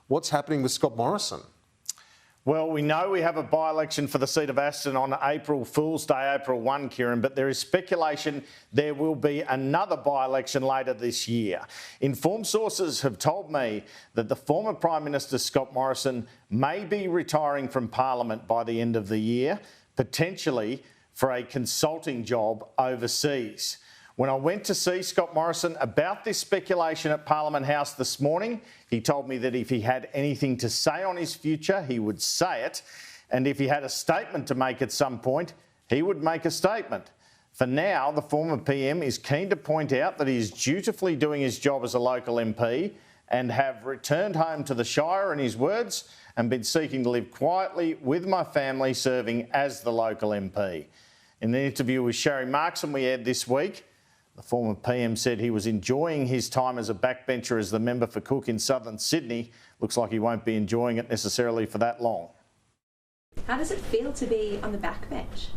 What's happening with Scott Morrison? Well, we know we have a by-election for the seat of Aston on April Fool's Day, April 1, Kieran, but there is speculation there will be another by-election later this year. Informed sources have told me that the former Prime Minister Scott Morrison may be retiring from Parliament by the end of the year, potentially for a consulting job overseas. When I went to see Scott Morrison about this speculation at Parliament House this morning, he told me that if he had anything to say on his future, he would say it. And if he had a statement to make at some point, he would make a statement. For now, the former PM is keen to point out that he is dutifully doing his job as a local MP and have returned home to the Shire, in his words, and been seeking to live quietly with my family, serving as the local MP. In an interview with Sherry Markson we aired this week, the former PM said he was enjoying his time as a backbencher as the member for Cook in southern Sydney. Looks like he won't be enjoying it necessarily for that long. How does it feel to be on the backbench?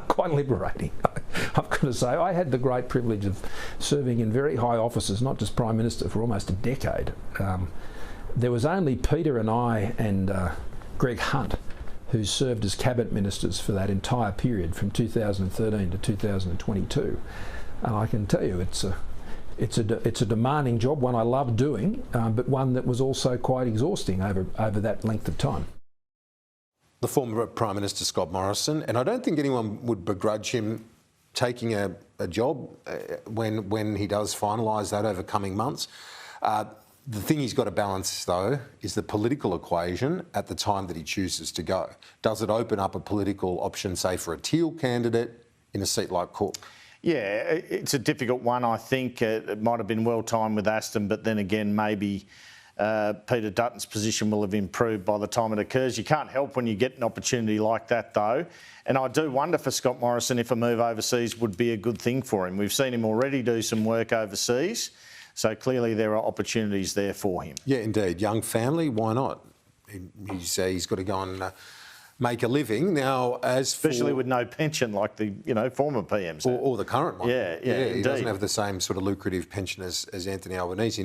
Quite liberating, I've got to say. I had the great privilege of serving in very high offices, not just Prime Minister, for almost a decade. There was only Peter and I and Greg Hunt who served as cabinet ministers for that entire period from 2013 to 2022. And I can tell you it's a demanding job, one I love doing, but one that was also quite exhausting over that length of time. The former Prime Minister Scott Morrison, and I don't think anyone would begrudge him taking a job when he does finalise that over coming months. The thing he's got to balance, though, is the political equation at the time that he chooses to go. Does it open up a political option, say, for a Teal candidate in a seat like Cook? Yeah, it's a difficult one, I think. It might have been well timed with Aston, but then again, maybe Peter Dutton's position will have improved by the time it occurs. You can't help when you get an opportunity like that, though. And I do wonder for Scott Morrison if a move overseas would be a good thing for him. We've seen him already do some work overseas, so clearly there are opportunities there for him. Yeah, indeed. Young family, why not? He's got to go and make a living now, especially with no pension like the former PMs or the current one. Yeah, he indeed. doesn't have the same sort of lucrative pension as Anthony Albanese.